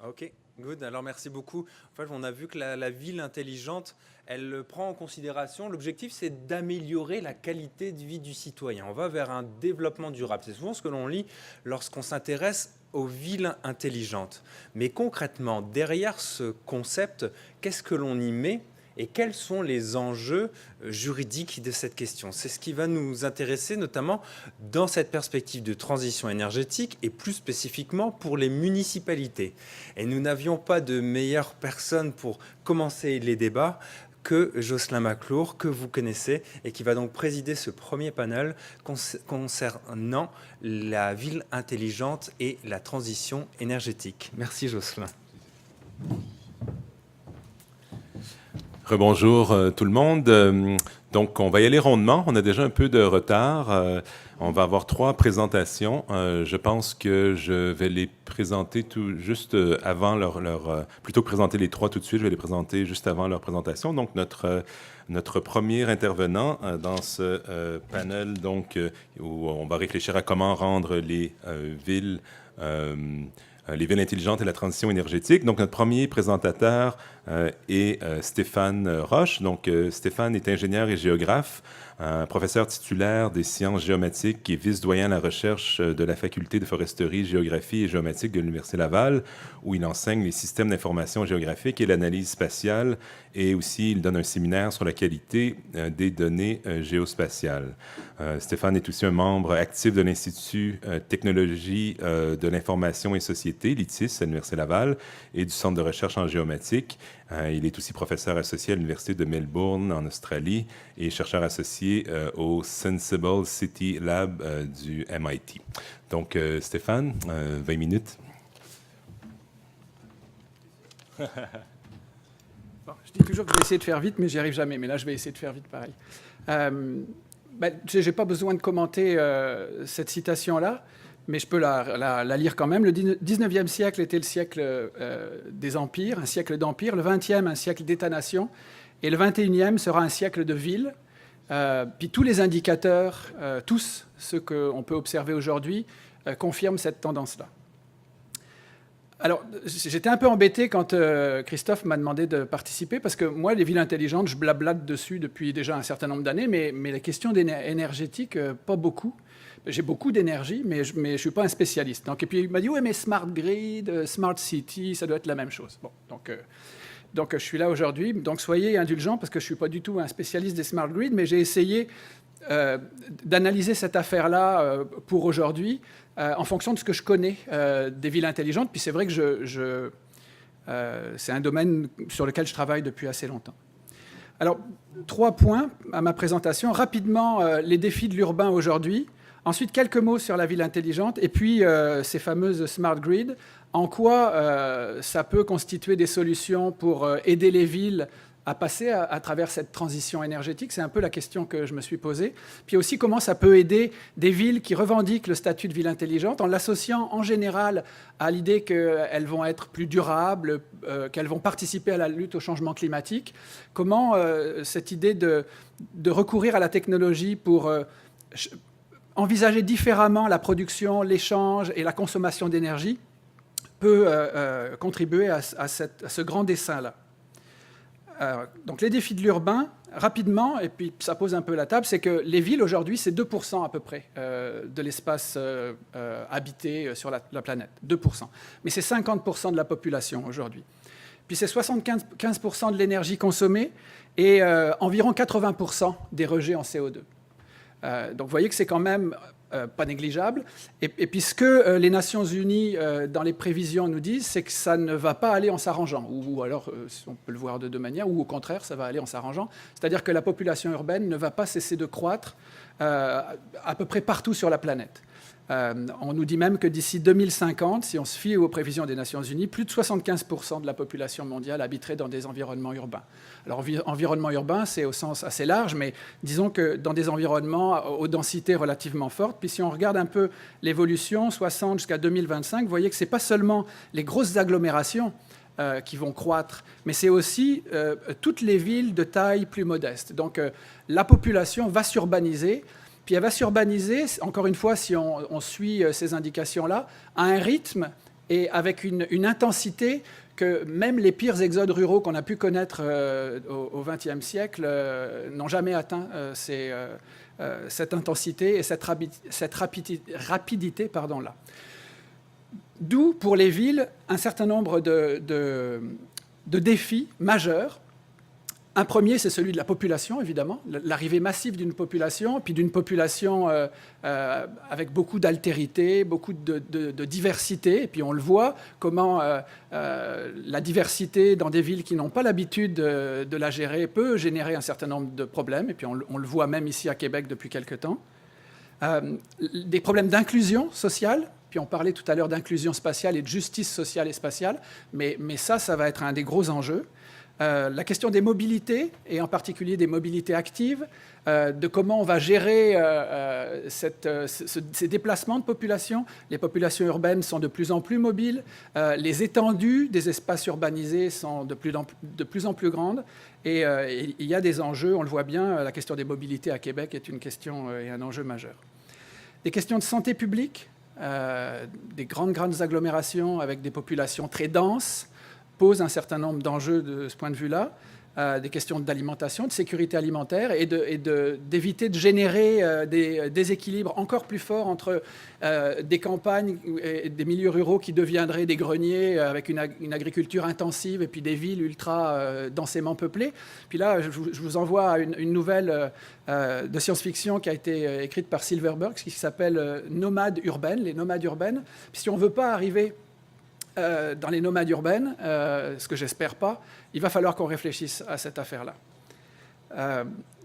Ok, good. Alors merci beaucoup. En fait, on a vu que la ville intelligente, elle prend en considération, l'objectif c'est d'améliorer la qualité de vie du citoyen. On va vers un développement durable. C'est souvent ce que l'on lit lorsqu'on s'intéresse aux villes intelligentes. Mais concrètement, derrière ce concept, qu'est-ce que l'on y met et quels sont les enjeux juridiques de cette question? C'est ce qui va nous intéresser notamment dans cette perspective de transition énergétique et plus spécifiquement pour les municipalités. Et nous n'avions pas de meilleure personne pour commencer les débats que Jocelyn Maclour, que vous connaissez, et qui va donc présider ce premier panel concernant la ville intelligente et la transition énergétique. Merci Jocelyn. Rebonjour tout le monde. Donc, on va y aller rondement. On a déjà un peu de retard. On va avoir 3 présentations. Je pense que je vais les présenter tout juste avant plutôt que présenter les 3 tout de suite, je vais les présenter juste avant leur présentation. Donc, notre premier intervenant dans ce panel, donc, où on va réfléchir à comment rendre les villes intelligentes et la transition énergétique. Donc, notre premier présentateur est Stéphane Roche. Donc, Stéphane est ingénieur et géographe, professeur titulaire des sciences géomatiques et vice-doyen à la recherche de la faculté de foresterie, géographie et géomatique de l'Université Laval, où il enseigne les systèmes d'information géographique et l'analyse spatiale, et aussi il donne un séminaire sur la qualité des données géospatiales. Stéphane est aussi un membre actif de l'Institut Technologie de l'information et société, l'ITIS, à l'Université Laval, et du Centre de recherche en géomatique. Il est aussi professeur associé à l'Université de Melbourne, en Australie, et chercheur associé au Sensible City Lab du MIT. Donc, Stéphane, 20 minutes. Bon, je dis toujours que je vais essayer de faire vite, mais j'y arrive jamais. Mais là, je vais essayer de faire vite pareil. Je n'ai pas besoin de commenter cette citation-là, mais je peux la lire quand même. Le 19e siècle était le siècle des empires, un siècle d'empire. Le 20e, un siècle d'État-nation. Et le 21e sera un siècle de villes. Puis tous les indicateurs, tous ceux qu'on peut observer aujourd'hui, confirment cette tendance-là. Alors, j'étais un peu embêté quand Christophe m'a demandé de participer, parce que moi, les villes intelligentes, je blablate dessus depuis déjà un certain nombre d'années, mais les questions énergétiques, pas beaucoup. J'ai beaucoup d'énergie, mais je ne suis pas un spécialiste. Et puis il m'a dit, oui, mais Smart Grid, Smart City, ça doit être la même chose. Bon, donc je suis là aujourd'hui. Donc soyez indulgents, parce que je ne suis pas du tout un spécialiste des Smart Grid, mais j'ai essayé d'analyser cette affaire-là pour aujourd'hui, en fonction de ce que je connais des villes intelligentes. Puis c'est vrai que c'est un domaine sur lequel je travaille depuis assez longtemps. Alors, 3 points à ma présentation. Rapidement, les défis de l'urbain aujourd'hui. Ensuite, quelques mots sur la ville intelligente. Et puis, ces fameuses smart grids. En quoi ça peut constituer des solutions pour aider les villes à passer à travers cette transition énergétique. C'est un peu la question que je me suis posée. Puis aussi, comment ça peut aider des villes qui revendiquent le statut de ville intelligente en l'associant en général à l'idée qu'elles vont être plus durables, qu'elles vont participer à la lutte au changement climatique. Comment cette idée de recourir à la technologie pour envisager différemment la production, l'échange et la consommation d'énergie peut contribuer à ce grand dessin-là. Donc les défis de l'urbain, rapidement, et puis ça pose un peu la table, c'est que les villes aujourd'hui, c'est 2% à peu près de l'espace habité sur la planète, 2%. Mais c'est 50% de la population aujourd'hui. Puis c'est 75% de l'énergie consommée et environ 80% des rejets en CO2. Donc vous voyez que c'est quand même pas négligeable. Et puis ce que les Nations Unies, dans les prévisions, nous disent, c'est que ça ne va pas aller en s'arrangeant. Ou alors, on peut le voir de 2 manières, ou au contraire, ça va aller en s'arrangeant. C'est-à-dire que la population urbaine ne va pas cesser de croître à peu près partout sur la planète. On nous dit même que d'ici 2050, si on se fie aux prévisions des Nations Unies, plus de 75% de la population mondiale habiterait dans des environnements urbains. Alors, environnement urbain, c'est au sens assez large, mais disons que dans des environnements aux densités relativement fortes. Puis si on regarde un peu l'évolution, 60 jusqu'à 2025, vous voyez que ce n'est pas seulement les grosses agglomérations qui vont croître, mais c'est aussi toutes les villes de taille plus modeste. Donc, la population va s'urbaniser. Puis elle va s'urbaniser, encore une fois, si on suit ces indications-là, à un rythme et avec une intensité que même les pires exodes ruraux qu'on a pu connaître au XXe siècle n'ont jamais atteint cette intensité et cette rapidité là. D'où, pour les villes, un certain nombre de défis majeurs. Un premier, c'est celui de la population, évidemment, l'arrivée massive d'une population, puis d'une population avec beaucoup d'altérité, beaucoup de diversité. Et puis on le voit, comment la diversité dans des villes qui n'ont pas l'habitude de la gérer peut générer un certain nombre de problèmes. Et puis on le voit même ici à Québec depuis quelque temps. Des problèmes d'inclusion sociale. Puis on parlait tout à l'heure d'inclusion spatiale et de justice sociale et spatiale. Mais ça va être un des gros enjeux. La question des mobilités, et en particulier des mobilités actives, de comment on va gérer ces déplacements de population. Les populations urbaines sont de plus en plus mobiles, les étendues des espaces urbanisés sont de plus en plus grandes, et il y a des enjeux, on le voit bien, la question des mobilités à Québec est une question et un enjeu majeur. Des questions de santé publique, des grandes agglomérations avec des populations très denses, pose un certain nombre d'enjeux de ce point de vue-là, des questions d'alimentation, de sécurité alimentaire et d'éviter de générer des déséquilibres encore plus forts entre des campagnes et des milieux ruraux qui deviendraient des greniers avec une agriculture intensive et puis des villes ultra densément peuplées. Puis là, je vous envoie une nouvelle de science-fiction qui a été écrite par Silverberg qui s'appelle Nomades urbaines, les nomades urbaines. Puis si on ne veut pas arriver dans les nomades urbaines, ce que j'espère pas, il va falloir qu'on réfléchisse à cette affaire-là.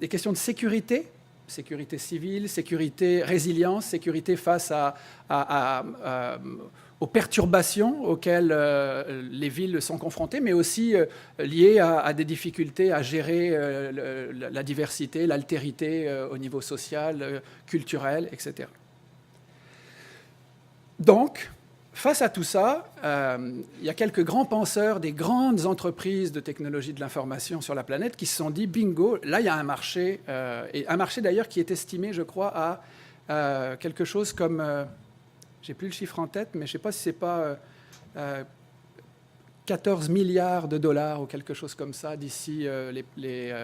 Les questions de sécurité civile, sécurité, résilience, sécurité face aux perturbations auxquelles les villes sont confrontées, mais aussi liées à des difficultés à gérer la diversité, l'altérité au niveau social, culturel, etc. Donc, face à tout ça, il y a quelques grands penseurs des grandes entreprises de technologie de l'information sur la planète qui se sont dit, bingo, là il y a un marché, et un marché d'ailleurs qui est estimé, je crois, à quelque chose comme, j'ai plus le chiffre en tête, mais je ne sais pas si c'est pas 14 milliards de dollars ou quelque chose comme ça d'ici les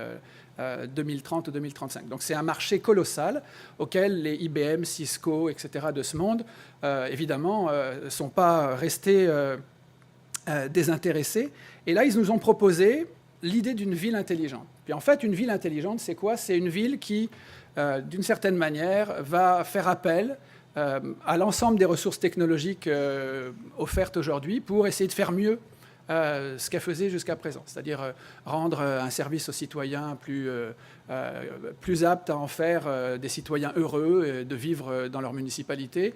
2030 ou 2035. Donc c'est un marché colossal auquel les IBM, Cisco, etc. de ce monde, évidemment, ne sont pas restés désintéressés. Et là, ils nous ont proposé l'idée d'une ville intelligente. Puis en fait, une ville intelligente, c'est quoi? C'est une ville qui, d'une certaine manière, va faire appel à l'ensemble des ressources technologiques offertes aujourd'hui pour essayer de faire mieux ce qu'elle faisait jusqu'à présent, c'est-à-dire rendre un service aux citoyens plus apte à en faire des citoyens heureux, de vivre dans leur municipalité,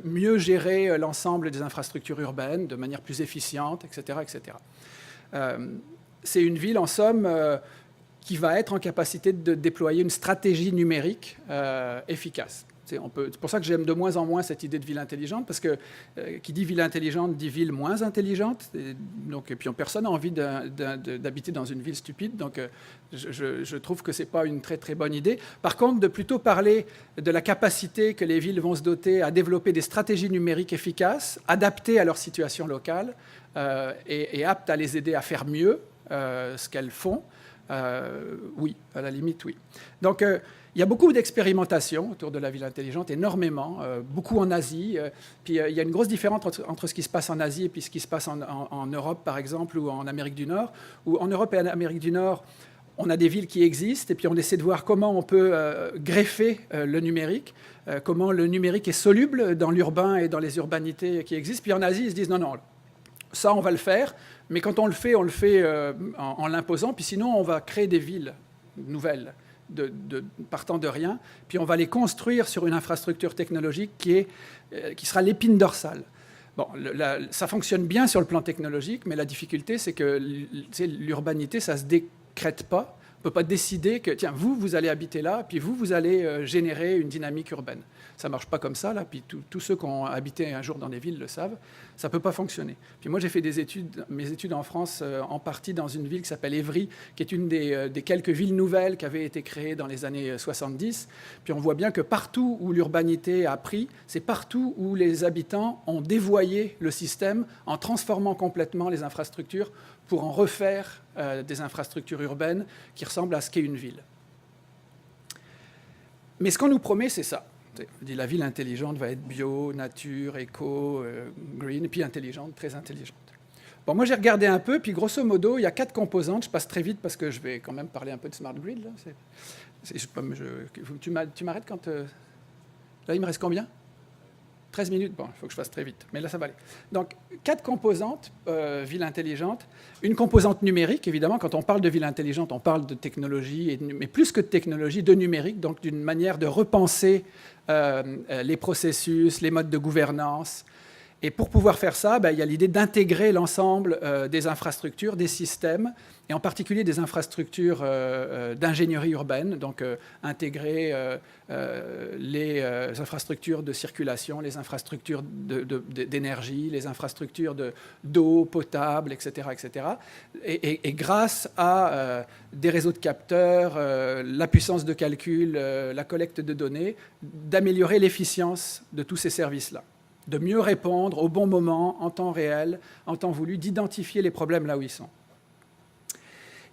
mieux gérer l'ensemble des infrastructures urbaines de manière plus efficiente, etc. etc. C'est une ville, en somme, qui va être en capacité de déployer une stratégie numérique efficace. C'est pour ça que j'aime de moins en moins cette idée de ville intelligente, parce que qui dit ville intelligente dit ville moins intelligente. Et puis personne n'a envie d'habiter dans une ville stupide, donc je trouve que ce n'est pas une très très bonne idée. Par contre, de plutôt parler de la capacité que les villes vont se doter à développer des stratégies numériques efficaces, adaptées à leur situation locale et aptes à les aider à faire mieux ce qu'elles font, oui, à la limite, oui. Donc, il y a beaucoup d'expérimentations autour de la ville intelligente, énormément, beaucoup en Asie. Puis il y a une grosse différence entre ce qui se passe en Asie et puis ce qui se passe en Europe, par exemple, ou en Amérique du Nord. Où en Europe et en Amérique du Nord, on a des villes qui existent et puis on essaie de voir comment on peut greffer le numérique, comment le numérique est soluble dans l'urbain et dans les urbanités qui existent. Puis en Asie, ils se disent non, ça, on va le faire, mais quand on le fait en l'imposant, puis sinon, on va créer des villes nouvelles. Partant de rien, puis on va les construire sur une infrastructure technologique qui sera l'épine dorsale. Bon, ça fonctionne bien sur le plan technologique, mais la difficulté, c'est que l'urbanité, ça ne se décrète pas. ne peut pas décider que, tiens, vous allez habiter là, puis vous allez générer une dynamique urbaine. Ça ne marche pas comme ça, là, puis tous ceux qui ont habité un jour dans des villes le savent. Ça ne peut pas fonctionner. Puis moi, j'ai fait mes études en France, en partie dans une ville qui s'appelle Évry, qui est une des quelques villes nouvelles qui avaient été créées dans les années 70. Puis on voit bien que partout où l'urbanité a pris, c'est partout où les habitants ont dévoyé le système en transformant complètement les infrastructures pour en refaire des infrastructures urbaines qui ressemblent à ce qu'est une ville. Mais ce qu'on nous promet, c'est ça. On dit la ville intelligente va être bio, nature, éco, green, et puis intelligente, très intelligente. Bon, moi j'ai regardé un peu, puis grosso modo, il y a 4 composantes. Je passe très vite parce que je vais quand même parler un peu de Smart Grid. Là. Tu m'arrêtes quand... Là, il me reste combien ? 13 minutes, bon, il faut que je fasse très vite, mais là, ça va aller. Donc, 4 composantes, ville intelligente. Une composante numérique, évidemment, quand on parle de ville intelligente, on parle de technologie, mais plus que de technologie, de numérique, donc d'une manière de repenser les processus, les modes de gouvernance. Et pour pouvoir faire ça, il y a l'idée d'intégrer l'ensemble des infrastructures, des systèmes, et en particulier des infrastructures d'ingénierie urbaine, donc intégrer les infrastructures de circulation, les infrastructures d'énergie, les infrastructures d'eau potable, etc. etc. Et grâce à des réseaux de capteurs, la puissance de calcul, la collecte de données, d'améliorer l'efficience de tous ces services-là, de mieux répondre au bon moment, en temps réel, en temps voulu, d'identifier les problèmes là où ils sont.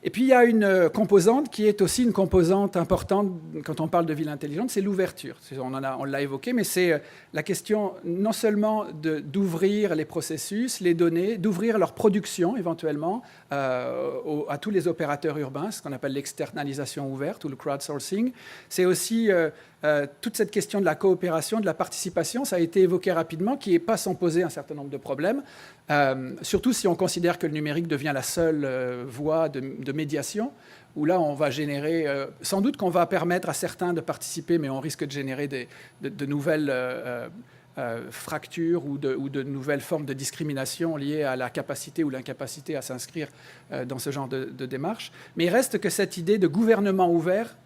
Et puis il y a une composante qui est aussi une composante importante quand on parle de ville intelligente, c'est l'ouverture. On l'a évoqué, mais c'est la question non seulement d'ouvrir les processus, les données, d'ouvrir leur production éventuellement à tous les opérateurs urbains, ce qu'on appelle l'externalisation ouverte ou le crowdsourcing. C'est aussi toute cette question de la coopération, de la participation, ça a été évoqué rapidement, qui n'est pas sans poser un certain nombre de problèmes, surtout si on considère que le numérique devient la seule voie de médiation, où là on va générer, sans doute qu'on va permettre à certains de participer, mais on risque de générer de nouvelles fractures ou de nouvelles formes de discrimination liées à la capacité ou l'incapacité à s'inscrire dans ce genre de démarche. Mais il reste que cette idée de gouvernement ouvert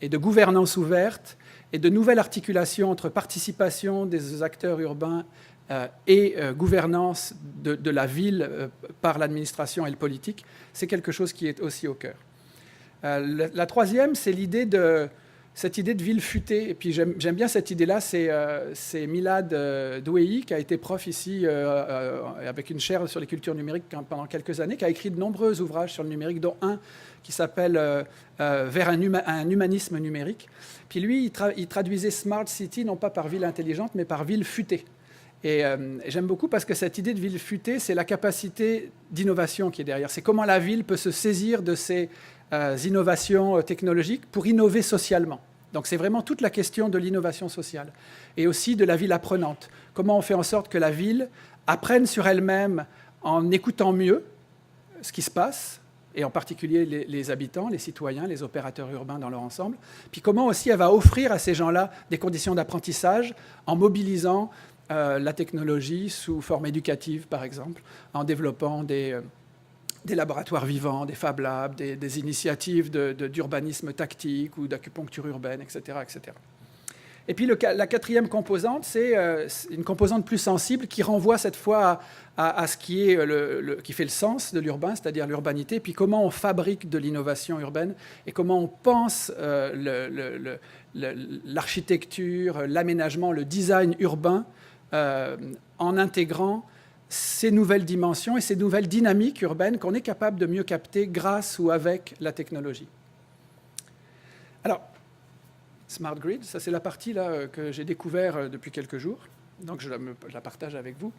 et de gouvernance ouverte et de nouvelles articulations entre participation des acteurs urbains et gouvernance de la ville par l'administration et le politique, c'est quelque chose qui est aussi au cœur. La troisième, c'est cette idée de ville futée. Et puis j'aime bien cette idée-là, c'est Milad Douéhi, qui a été prof ici avec une chaire sur les cultures numériques pendant quelques années, qui a écrit de nombreux ouvrages sur le numérique, dont un qui s'appelle Vers un humanisme numérique. Puis lui, il traduisait Smart City non pas par ville intelligente, mais par ville futée. Et j'aime beaucoup parce que cette idée de ville futée, c'est la capacité d'innovation qui est derrière. C'est comment la ville peut se saisir de ces innovations technologiques pour innover socialement. Donc c'est vraiment toute la question de l'innovation sociale et aussi de la ville apprenante. Comment on fait en sorte que la ville apprenne sur elle-même en écoutant mieux ce qui se passe, et en particulier les habitants, les citoyens, les opérateurs urbains dans leur ensemble. Puis comment aussi elle va offrir à ces gens-là des conditions d'apprentissage en mobilisant la technologie sous forme éducative, par exemple, en développant des laboratoires vivants, des Fab Labs, des initiatives d'urbanisme tactique ou d'acupuncture urbaine, etc., etc. Et puis la quatrième composante, c'est une composante plus sensible qui renvoie cette fois à ce qui est qui fait le sens de l'urbain, c'est-à-dire l'urbanité, puis comment on fabrique de l'innovation urbaine et comment on pense l'architecture, l'aménagement, le design urbain en intégrant ces nouvelles dimensions et ces nouvelles dynamiques urbaines qu'on est capable de mieux capter grâce ou avec la technologie. Alors, Smart Grid, ça c'est la partie là, que j'ai découvert depuis quelques jours, donc je la partage avec vous.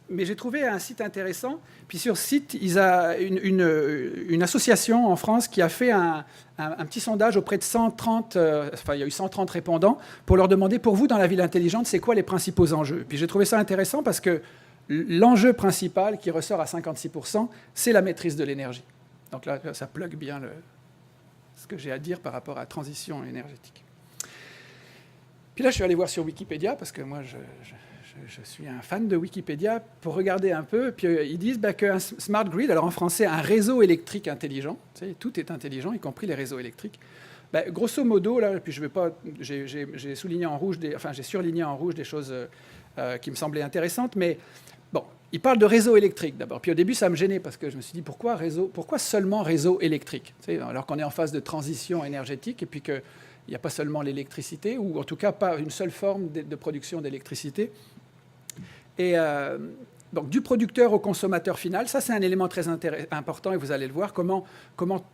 Mais j'ai trouvé un site intéressant, puis sur ce site, il y a une association en France qui a fait un petit sondage auprès de 130, il y a eu 130 répondants, pour leur demander, pour vous, dans la ville intelligente, c'est quoi les principaux enjeux? Puis j'ai trouvé ça intéressant parce que l'enjeu principal qui ressort à 56%, c'est la maîtrise de l'énergie. Donc là, ça plug bien ce que j'ai à dire par rapport à la transition énergétique. Puis là, je suis allé voir sur Wikipédia, parce que moi, je suis un fan de Wikipédia pour regarder un peu. Puis ils disent qu'un smart grid, alors en français, un réseau électrique intelligent, tout est intelligent, y compris les réseaux électriques. Grosso modo, là, puis je vais pas, j'ai souligné en rouge, j'ai surligné en rouge des choses qui me semblaient intéressantes, mais bon, ils parlent de réseau électrique d'abord. Puis au début, ça me gênait parce que je me suis dit pourquoi seulement réseau électrique, alors qu'on est en phase de transition énergétique et puis qu'il n'y a pas seulement l'électricité, ou en tout cas pas une seule forme de production d'électricité. Et donc du producteur au consommateur final, ça c'est un élément très important et vous allez le voir, comment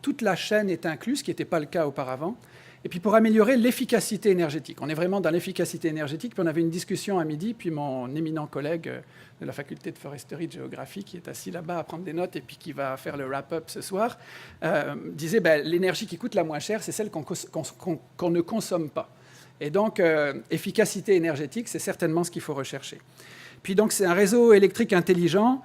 toute la chaîne est incluse, ce qui n'était pas le cas auparavant. Et puis pour améliorer l'efficacité énergétique. On est vraiment dans l'efficacité énergétique. Puis on avait une discussion à midi, puis mon éminent collègue de la faculté de foresterie de géographie, qui est assis là-bas à prendre des notes et puis qui va faire le wrap-up ce soir, disait l'énergie qui coûte la moins chère, c'est celle qu'on ne consomme pas. Et donc efficacité énergétique, c'est certainement ce qu'il faut rechercher. Puis donc c'est un réseau électrique intelligent.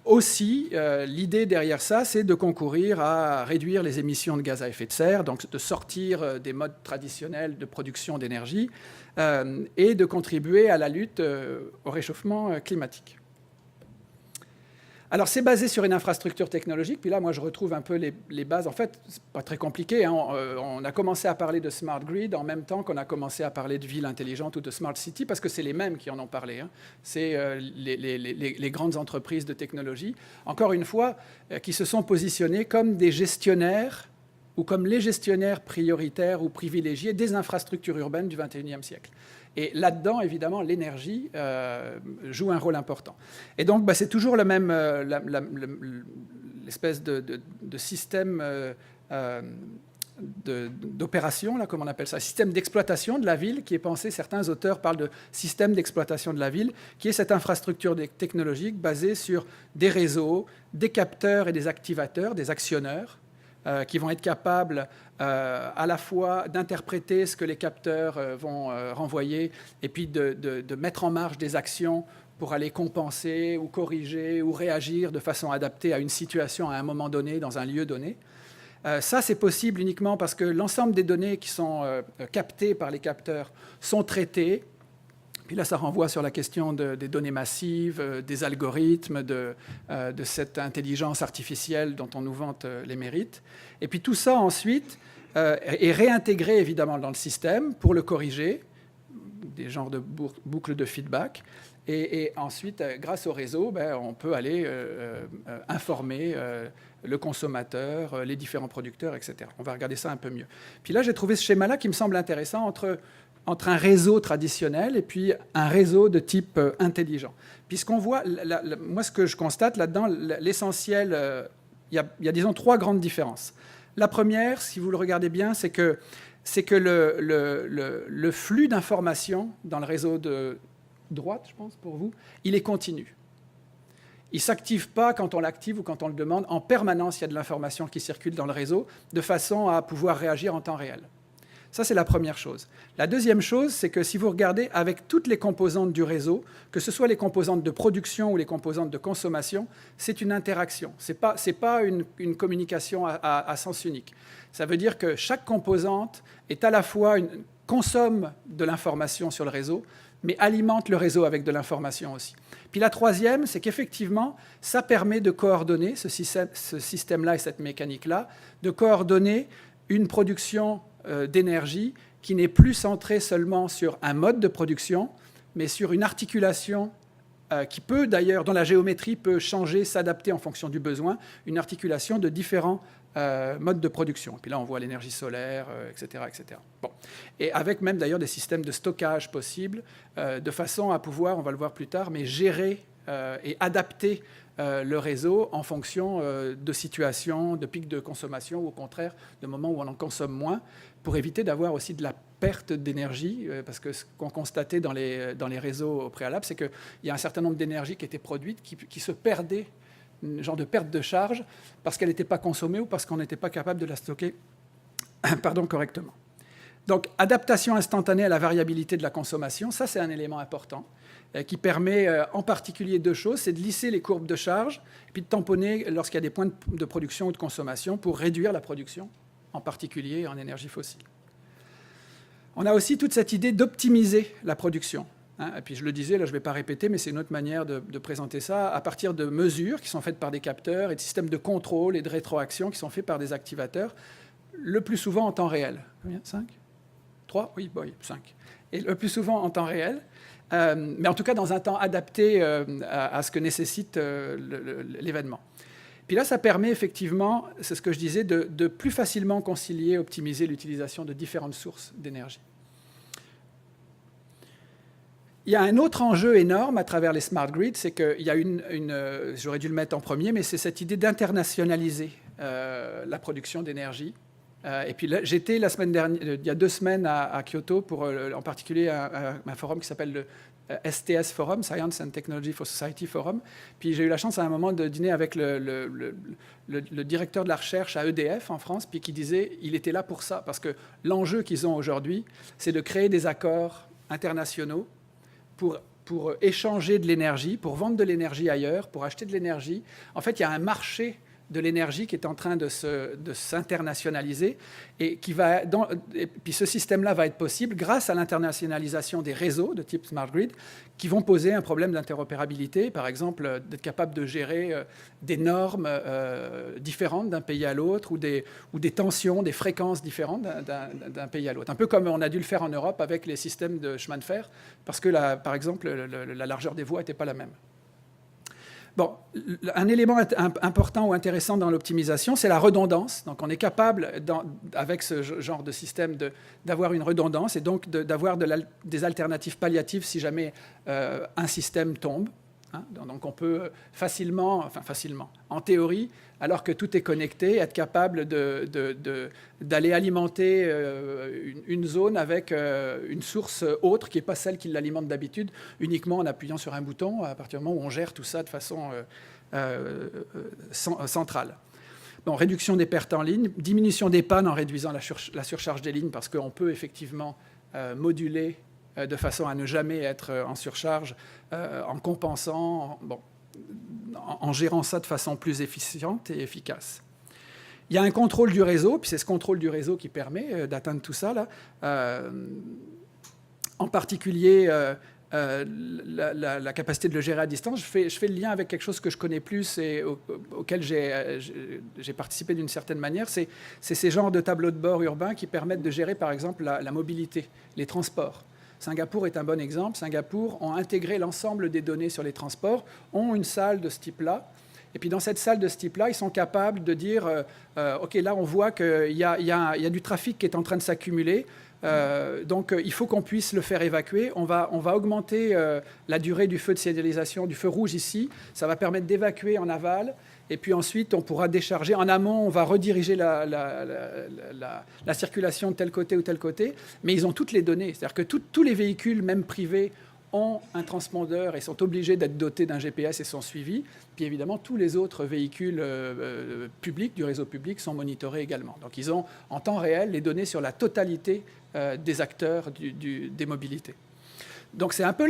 Aussi, l'idée derrière ça, c'est de concourir à réduire les émissions de gaz à effet de serre, donc de sortir des modes traditionnels de production d'énergie et de contribuer à la lutte au réchauffement climatique. Alors, c'est basé sur une infrastructure technologique. Puis là, moi, je retrouve un peu les bases. En fait, c'est pas très compliqué. Hein. On a commencé à parler de smart grid en même temps qu'on a commencé à parler de ville intelligente ou de smart city, parce que c'est les mêmes qui en ont parlé. Hein. C'est les grandes entreprises de technologie, encore une fois, qui se sont positionnées comme des gestionnaires ou comme les gestionnaires prioritaires ou privilégiés des infrastructures urbaines du XXIe siècle. Et là-dedans, évidemment, l'énergie joue un rôle important. Et donc, c'est toujours le même, l'espèce de système d'opération, là, comme on appelle ça, système d'exploitation de la ville, qui est pensé, certains auteurs parlent de système d'exploitation de la ville, qui est cette infrastructure technologique basée sur des réseaux, des capteurs et des activateurs, des actionneurs, qui vont être capables à la fois d'interpréter ce que les capteurs vont renvoyer et puis de mettre en marche des actions pour aller compenser ou corriger ou réagir de façon adaptée à une situation à un moment donné, dans un lieu donné. Ça, c'est possible uniquement parce que l'ensemble des données qui sont captées par les capteurs sont traitées. Puis là, ça renvoie sur la question des données massives, des algorithmes, de cette intelligence artificielle dont on nous vante les mérites. Et puis tout ça, ensuite, est réintégré, évidemment, dans le système pour le corriger, des genres de boucles de feedback. Et ensuite, grâce au réseau, on peut aller informer le consommateur, les différents producteurs, etc. On va regarder ça un peu mieux. Puis là, j'ai trouvé ce schéma-là qui me semble intéressant entre un réseau traditionnel et puis un réseau de type intelligent. Puisqu'on voit, moi ce que je constate là-dedans, l'essentiel, il y a disons 3 grandes différences. La première, si vous le regardez bien, c'est que le flux d'informations dans le réseau de droite, je pense, pour vous, il est continu. Il ne s'active pas quand on l'active ou quand on le demande. En permanence, il y a de l'information qui circule dans le réseau de façon à pouvoir réagir en temps réel. Ça, c'est la première chose. La deuxième chose, c'est que si vous regardez avec toutes les composantes du réseau, que ce soit les composantes de production ou les composantes de consommation, c'est une interaction. Ce n'est pas une communication à sens unique. Ça veut dire que chaque composante est à la fois consomme de l'information sur le réseau, mais alimente le réseau avec de l'information aussi. Puis la troisième, c'est qu'effectivement, ça permet de coordonner, ce système-là et cette mécanique-là, de coordonner une production d'énergie qui n'est plus centrée seulement sur un mode de production, mais sur une articulation qui peut d'ailleurs, dont la géométrie peut changer, s'adapter en fonction du besoin, une articulation de différents modes de production. Et puis là, on voit l'énergie solaire, etc., etc. Bon. Et avec même d'ailleurs des systèmes de stockage possibles, de façon à pouvoir, on va le voir plus tard, mais gérer et adapter le réseau en fonction de situations, de pics de consommation, ou au contraire, de moments où on en consomme moins, pour éviter d'avoir aussi de la perte d'énergie, parce que ce qu'on constatait dans les réseaux au préalable, c'est qu'il y a un certain nombre d'énergies qui étaient produites, qui se perdaient, un genre de perte de charge, parce qu'elle n'était pas consommée ou parce qu'on n'était pas capable de la stocker correctement. Donc, adaptation instantanée à la variabilité de la consommation, ça c'est un élément important, qui permet en particulier 2 choses, c'est de lisser les courbes de charge, et puis de tamponner lorsqu'il y a des points de production ou de consommation pour réduire la production, en particulier en énergie fossile. On a aussi toute cette idée d'optimiser la production. Hein, et puis je le disais, là je ne vais pas répéter, mais c'est une autre manière de présenter ça, à partir de mesures qui sont faites par des capteurs et de systèmes de contrôle et de rétroaction qui sont faits par des activateurs, le plus souvent en temps réel. Combien ? 5 ? 3 ? Oui, 5. Et le plus souvent en temps réel, mais en tout cas dans un temps adapté à ce que nécessite l'événement. Puis là, ça permet effectivement, c'est ce que je disais, de plus facilement concilier, optimiser l'utilisation de différentes sources d'énergie. Il y a un autre enjeu énorme à travers les smart grids, c'est qu'il y a j'aurais dû le mettre en premier, mais c'est cette idée d'internationaliser la production d'énergie. Et puis là, j'étais la semaine dernière, il y a 2 semaines à Kyoto pour en particulier un forum qui s'appelle le STS Forum, Science and Technology for Society Forum. Puis j'ai eu la chance à un moment de dîner avec le directeur de la recherche à EDF en France, puis qui disait il était là pour ça, parce que l'enjeu qu'ils ont aujourd'hui, c'est de créer des accords internationaux pour échanger de l'énergie, pour vendre de l'énergie ailleurs, pour acheter de l'énergie. En fait, il y a un marché de l'énergie qui est en train de s'internationaliser et puis ce système-là va être possible grâce à l'internationalisation des réseaux de type smart grid qui vont poser un problème d'interopérabilité, par exemple d'être capable de gérer des normes différentes d'un pays à l'autre ou des tensions, des fréquences différentes d'un pays à l'autre. Un peu comme on a dû le faire en Europe avec les systèmes de chemin de fer parce que, par exemple, la largeur des voies n'était pas la même. Bon, un élément important ou intéressant dans l'optimisation, c'est la redondance. Donc, on est capable, avec ce genre de système, d'avoir une redondance et donc d'avoir des alternatives palliatives si jamais un système tombe. Hein. Donc, on peut facilement, en théorie, alors que tout est connecté, être capable d'aller alimenter une zone avec une source autre qui n'est pas celle qui l'alimente d'habitude, uniquement en appuyant sur un bouton, à partir du moment où on gère tout ça de façon centrale. Bon, réduction des pertes en ligne, diminution des pannes en réduisant la surcharge des lignes, parce qu'on peut effectivement moduler de façon à ne jamais être en surcharge, en compensant, en gérant ça de façon plus efficiente et efficace. Il y a un contrôle du réseau, puis c'est ce contrôle du réseau qui permet d'atteindre tout ça, là. En particulier, la capacité de le gérer à distance. Je fais le lien avec quelque chose que je connais plus et auquel j'ai participé d'une certaine manière. C'est ces genres de tableaux de bord urbains qui permettent de gérer, par exemple, la mobilité, les transports. Singapour est un bon exemple. Singapour ont intégré l'ensemble des données sur les transports, ont une salle de ce type-là. Et puis dans cette salle de ce type-là, ils sont capables de dire OK, là, on voit qu'il y a du trafic qui est en train de s'accumuler. Donc il faut qu'on puisse le faire évacuer. On va augmenter la durée du feu de signalisation, du feu rouge ici. Ça va permettre d'évacuer en aval. Et puis ensuite, on pourra décharger. En amont, on va rediriger la circulation de tel côté ou tel côté. Mais ils ont toutes les données. C'est-à-dire que tous les véhicules, même privés, ont un transpondeur et sont obligés d'être dotés d'un GPS et sont suivis. Puis évidemment, tous les autres véhicules publics, du réseau public, sont monitorés également. Donc ils ont en temps réel les données sur la totalité des acteurs des mobilités. Donc c'est un peu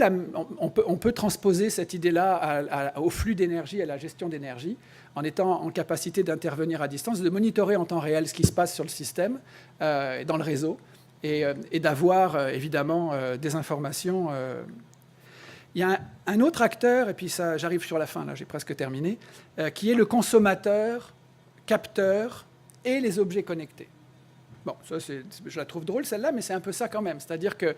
on peut transposer cette idée-là au flux d'énergie, à la gestion d'énergie, en étant en capacité d'intervenir à distance, de monitorer en temps réel ce qui se passe sur le système, dans le réseau, et d'avoir évidemment des informations. Il y a un autre acteur, et puis ça, j'arrive sur la fin, là, j'ai presque terminé, qui est le consommateur, capteur et les objets connectés. Bon, ça, je la trouve drôle, celle-là, mais c'est un peu ça quand même. C'est-à-dire que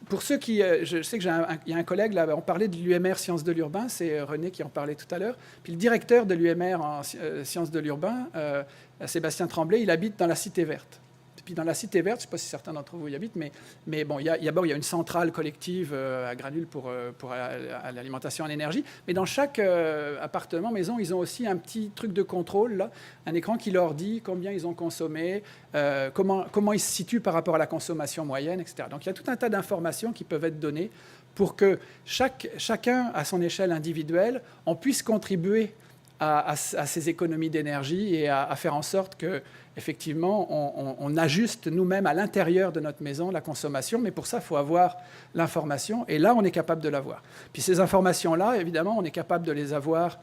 pour ceux qui... je sais qu'il y a un collègue, là, on parlait de l'UMR Sciences de l'Urbain, c'est René qui en parlait tout à l'heure. Puis le directeur de l'UMR en Sciences de l'Urbain, Sébastien Tremblay, il habite dans la Cité verte. Puis dans la Cité verte, je ne sais pas si certains d'entre vous y habitent, mais bon, il y a une centrale collective à granules pour l'alimentation en énergie. Mais dans chaque appartement, maison, ils ont aussi un petit truc de contrôle, là, un écran qui leur dit combien ils ont consommé, comment ils se situent par rapport à la consommation moyenne, etc. Donc il y a tout un tas d'informations qui peuvent être données pour que chacun, à son échelle individuelle, on puisse contribuer à ces économies d'énergie et à faire en sorte que, effectivement, on ajuste nous-mêmes à l'intérieur de notre maison la consommation, mais pour ça, il faut avoir l'information, et là, on est capable de l'avoir. Puis ces informations-là, évidemment, on est capable de les avoir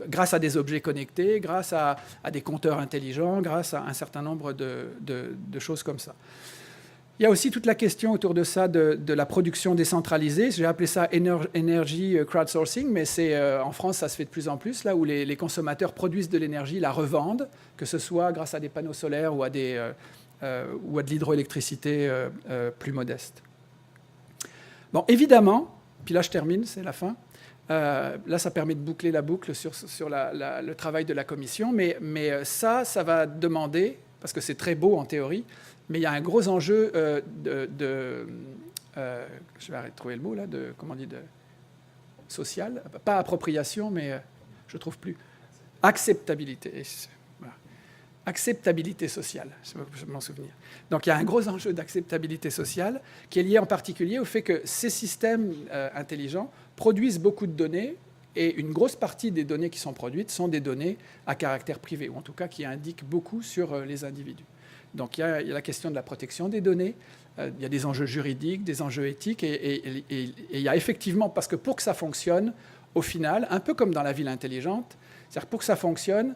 grâce à des objets connectés, grâce à des compteurs intelligents, grâce à un certain nombre de choses comme ça. Il y a aussi toute la question autour de ça, de la production décentralisée. J'ai appelé ça energy crowdsourcing, mais en France, ça se fait de plus en plus, là où les consommateurs produisent de l'énergie, la revendent, que ce soit grâce à des panneaux solaires ou à de l'hydroélectricité plus modeste. Bon, évidemment, puis là je termine, c'est la fin. Là, ça permet de boucler la boucle sur le travail de la commission, mais ça va demander, parce que c'est très beau en théorie, mais il y a un gros enjeu je vais trouver le mot là, comment on dit, social, pas appropriation, mais je ne trouve plus, acceptabilité. Voilà. Acceptabilité sociale, je vais m'en souvenir. Donc il y a un gros enjeu d'acceptabilité sociale qui est lié en particulier au fait que ces systèmes intelligents produisent beaucoup de données, et une grosse partie des données qui sont produites sont des données à caractère privé, ou en tout cas qui indiquent beaucoup sur les individus. Donc il y a la question de la protection des données, il y a des enjeux juridiques, des enjeux éthiques, et il y a effectivement, parce que pour que ça fonctionne, au final, un peu comme dans la ville intelligente, c'est-à-dire pour que ça fonctionne,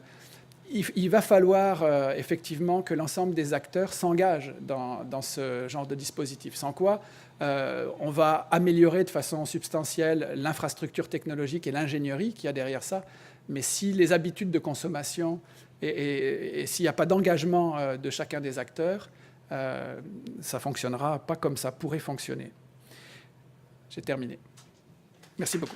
il va falloir effectivement que l'ensemble des acteurs s'engagent dans ce genre de dispositif, sans quoi on va améliorer de façon substantielle l'infrastructure technologique et l'ingénierie qu'il y a derrière ça, mais si les habitudes de consommation et s'il n'y a pas d'engagement de chacun des acteurs, ça ne fonctionnera pas comme ça pourrait fonctionner. J'ai terminé. Merci beaucoup.